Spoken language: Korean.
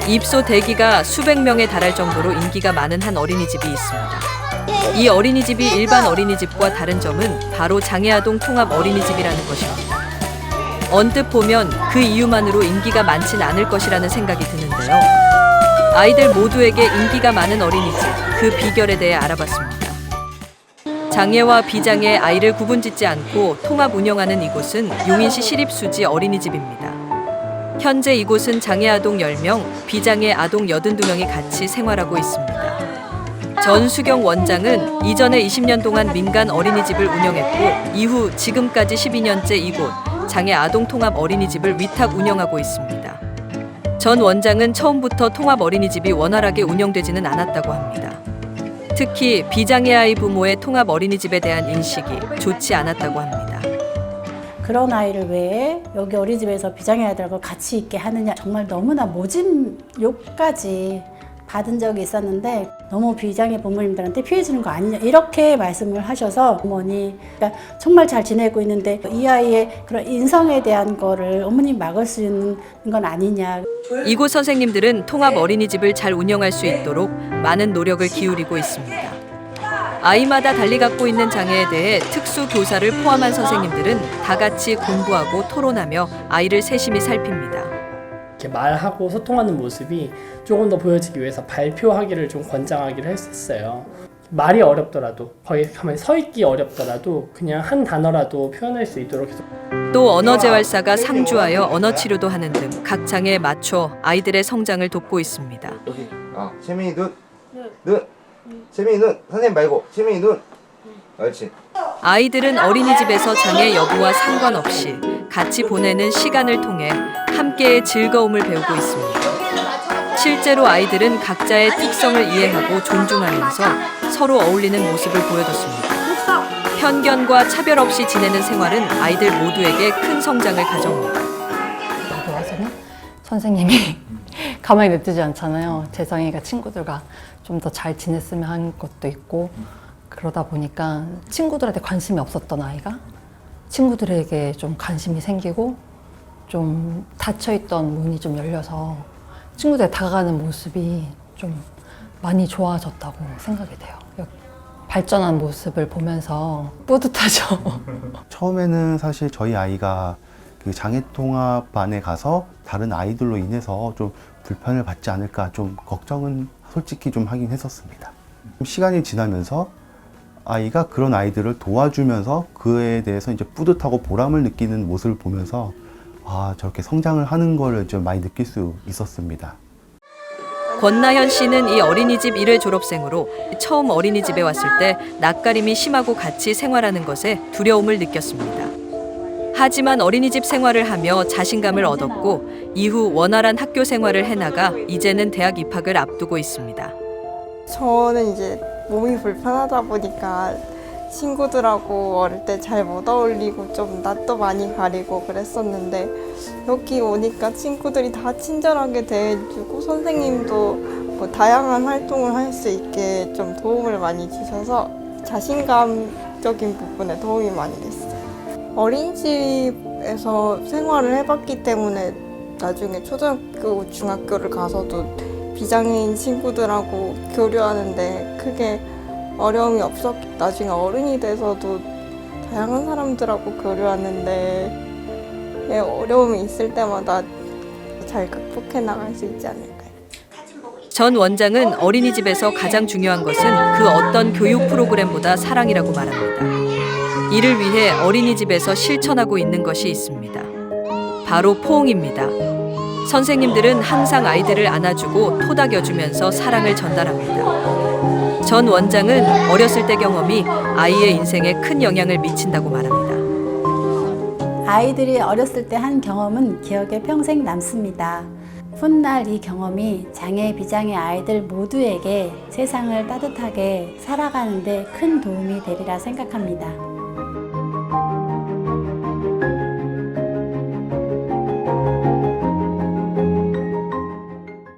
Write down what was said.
입소 대기가 수백 명에 달할 정도로 인기가 많은 한 어린이집이 있습니다. 이 어린이집이 일반 어린이집과 다른 점은 바로 장애아동 통합 어린이집이라는 것입니다. 언뜻 보면 그 이유만으로 인기가 많진 않을 것이라는 생각이 드는데요. 아이들 모두에게 인기가 많은 어린이집, 그 비결에 대해 알아봤습니다. 장애와 비장애 아이를 구분짓지 않고 통합 운영하는 이곳은 용인시 시립수지 어린이집입니다. 현재 이곳은 장애아동 10명, 비장애 아동 82명이 같이 생활하고 있습니다. 전수경 원장은 이전에 20년 동안 민간 어린이집을 운영했고 이후 지금까지 12년째 이곳 장애 아동 통합 어린이집을 위탁 운영하고 있습니다. 전 원장은 처음부터 통합 어린이집이 원활하게 운영되지는 않았다고 합니다. 특히 비장애 아이 부모의 통합 어린이집에 대한 인식이 좋지 않았다고 합니다. 그런 아이를 왜 여기 어린이집에서 비장애 아이들하고 같이 있게 하느냐, 정말 너무나 모진 욕까지 받은 적이 있었는데 너무 비장애 부모님들한테 피해 주는 거 아니냐 이렇게 말씀을 하셔서 어머니 정말 잘 지내고 있는데 이 아이의 그런 인성에 대한 거를 어머니 막을 수 있는 건 아니냐. 이곳 선생님들은 통합 어린이집을 잘 운영할 수 있도록 많은 노력을 기울이고 있습니다. 아이마다 달리 갖고 있는 장애에 대해 특수 교사를 포함한 선생님들은 다 같이 공부하고 토론하며 아이를 세심히 살핍니다. 이렇게 말하고 소통하는 모습이 조금 더 보여지기 위해서 발표하기를 좀 권장하기를 했었어요. 말이 어렵더라도 거의 가만히 서 있기 어렵더라도 그냥 한 단어라도 표현할 수 있도록 해서 또 언어재활사가 상주하여 언어치료도 하는 등 각 장애에 맞춰 아이들의 성장을 돕고 있습니다. 여기 채민이 눈 채민이 눈 선생님 말고 채민이 눈 옳지. 아이들은 어린이집에서 장애 여부와 상관없이 같이 보내는 시간을 통해 함께의 즐거움을 배우고 있습니다. 실제로 아이들은 각자의 특성을 이해하고 존중하면서 서로 어울리는 모습을 보여줬습니다. 편견과 차별 없이 지내는 생활은 아이들 모두에게 큰 성장을 가져옵니다. 나도 와서는 선생님이 가만히 냅두지 않잖아요. 재성이가 친구들과 좀 더 잘 지냈으면 하는 것도 있고 그러다 보니까 친구들한테 관심이 없었던 아이가 친구들에게 좀 관심이 생기고 좀 닫혀있던 문이 좀 열려서 친구들에 다가가는 모습이 좀 많이 좋아졌다고 생각이 돼요. 발전한 모습을 보면서 뿌듯하죠. 처음에는 사실 저희 아이가 그 장애통합반에 가서 다른 아이들로 인해서 좀 불편을 받지 않을까 좀 걱정은 솔직히 좀 하긴 했었습니다. 시간이 지나면서 아이가 그런 아이들을 도와주면서 그에 대해서 이제 뿌듯하고 보람을 느끼는 모습을 보면서 저렇게 성장을 하는 걸 좀 많이 느낄 수 있었습니다. 권나현 씨는 이 어린이집 1회 졸업생으로 처음 어린이집에 왔을 때 낯가림이 심하고 같이 생활하는 것에 두려움을 느꼈습니다. 하지만 어린이집 생활을 하며 자신감을 얻었고 이후 원활한 학교 생활을 해나가 이제는 대학 입학을 앞두고 있습니다. 저는 이제 몸이 불편하다 보니까 친구들하고 어릴 때 잘 못 어울리고 좀 낯도 많이 가리고 그랬었는데 여기 오니까 친구들이 다 친절하게 대해주고 선생님도 뭐 다양한 활동을 할 수 있게 좀 도움을 많이 주셔서 자신감적인 부분에 도움이 많이 됐어요. 어린이집에서 생활을 해봤기 때문에 나중에 초등학교, 중학교를 가서도 비장애인 친구들하고 교류하는데 크게 어려움이 없었고 나중에 어른이 돼서도 다양한 사람들하고 교류하는데 어려움이 있을 때마다 잘 극복해 나갈 수 있지 않을까요? 전 원장은 어린이집에서 가장 중요한 것은 그 어떤 교육 프로그램보다 사랑이라고 말합니다. 이를 위해 어린이집에서 실천하고 있는 것이 있습니다. 바로 포옹입니다. 선생님들은 항상 아이들을 안아주고 토닥여주면서 사랑을 전달합니다. 전 원장은 어렸을 때 경험이 아이의 인생에 큰 영향을 미친다고 말합니다. 아이들이 어렸을 때 한 경험은 기억에 평생 남습니다. 훗날 이 경험이 장애, 비장애 아이들 모두에게 세상을 따뜻하게 살아가는 데 큰 도움이 되리라 생각합니다.